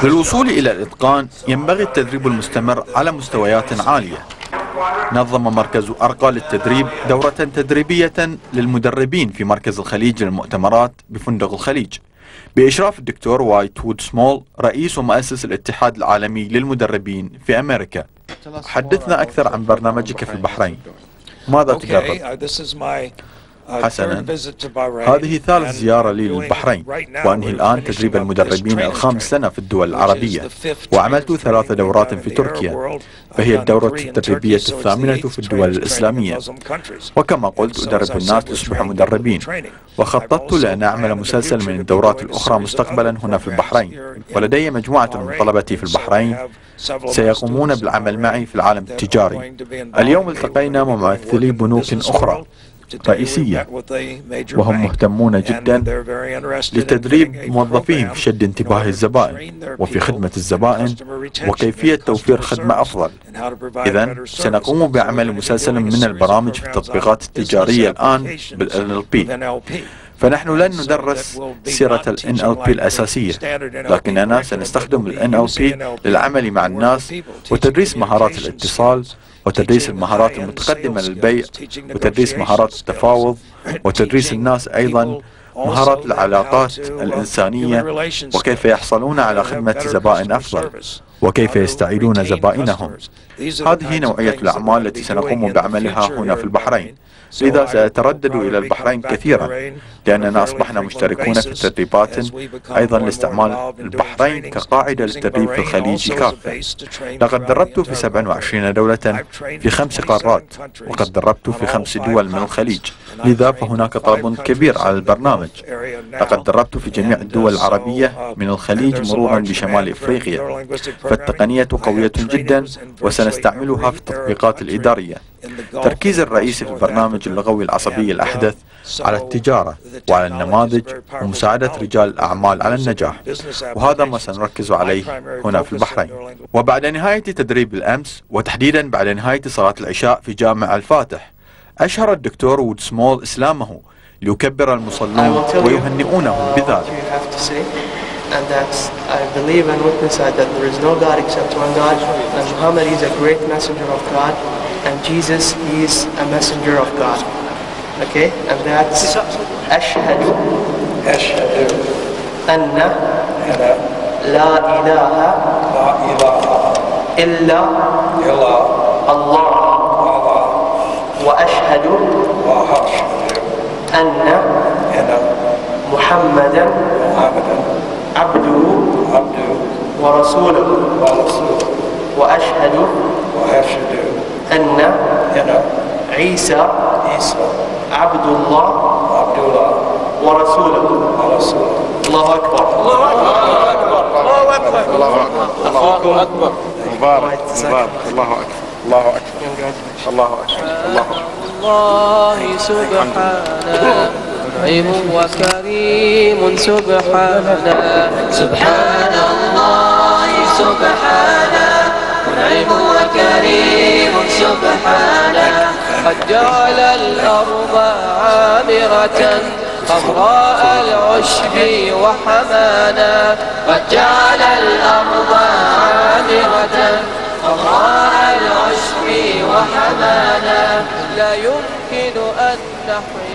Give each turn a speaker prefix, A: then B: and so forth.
A: للوصول إلى الإتقان ينبغي التدريب المستمر على مستويات عالية. نظم مركز أرقى للتدريب دورة تدريبية للمدربين في مركز الخليج للمؤتمرات بفندق الخليج بإشراف الدكتور وايت وود سمول رئيس ومؤسس الاتحاد العالمي للمدربين في أمريكا. حدثنا أكثر عن برنامجك في البحرين. ماذا تدرب؟ حسنا، هذه ثالث زيارة لي للبحرين، وأنهي الآن تدريب المدربين الخامس لنا في الدول العربية، وعملت 3 دورات في تركيا، فهي الدورة التدريبية الثامنة في الدول الإسلامية. وكما قلت أدرب الناس ليصبحوا مدربين، وخططت لأن أعمل مسلسل من الدورات الأخرى مستقبلا هنا في البحرين، ولدي مجموعة من طلبتي في البحرين سيقومون بالعمل معي في العالم التجاري. اليوم التقينا مع ممثلي بنوك أخرى رئيسية، وهم مهتمون جدا لتدريب موظفيهم في شد انتباه الزبائن وفي خدمة الزبائن وكيفية توفير خدمة أفضل. إذن سنقوم بعمل مسلسل من البرامج في التطبيقات التجارية الآن بالNLP. فنحن لن ندرس سيرة الNLP الأساسية، لكننا سنستخدم الNLP للعمل مع الناس وتدريس مهارات الاتصال وتدريس المهارات المتقدمة للبيع وتدريس مهارات التفاوض وتدريس الناس أيضا مهارات العلاقات الإنسانية وكيف يحصلون على خدمة زبائن أفضل وكيف يستعيدون زبائنهم. هذه نوعية الأعمال التي سنقوم بعملها هنا في البحرين. لذا سأتردد إلى البحرين كثيرا لأننا أصبحنا مشتركون في التدريبات أيضا لاستعمال البحرين كقاعدة للتدريب في الخليج كافة. لقد دربت في 27 دولة في 5 قارات، وقد دربت في 5 دول من الخليج، لذا فهناك طلب كبير على البرنامج. لقد دربت في جميع الدول العربية من الخليج مرورا بشمال إفريقيا، فالتقنية قوية جدا وسنستعملها في التطبيقات الإدارية. تركيز الرئيسي في البرنامج اللغوي العصبي الأحدث على التجارة وعلى النماذج ومساعدة رجال الأعمال على النجاح، وهذا ما سنركز عليه هنا في البحرين. وبعد نهاية تدريب الأمس، وتحديدا بعد نهاية صلاة العشاء في جامع الفاتح، أشهر الدكتور وود سمول إسلامه ليكبر المصلون ويهنئونه بذلك.
B: And that's, I believe and witness that there is no God except one God, and Muhammad is a great messenger of God, and Jesus is a messenger of God. Okay? And that's أشهد أن لا إله إلا الله وأشهد أن محمدا عبده ورسوله وأشهد أن عيسى عبد الله ورسوله. الله أكبر. الله أكبر. الله أكبر. الله أكبر. مبارك مبارك. الله أكبر. الله أكبر. الله أكبر. الله سبحانه رحيم وكريم سبحانه. سبحان الله سبحانه رحيم وكريم سبحانه. قد جعل الأرض عامرة خضراء العشب وحمانا. قد جعل الأرض عامرة خضراء العشب وحمانا. لا يمكن أن نحيا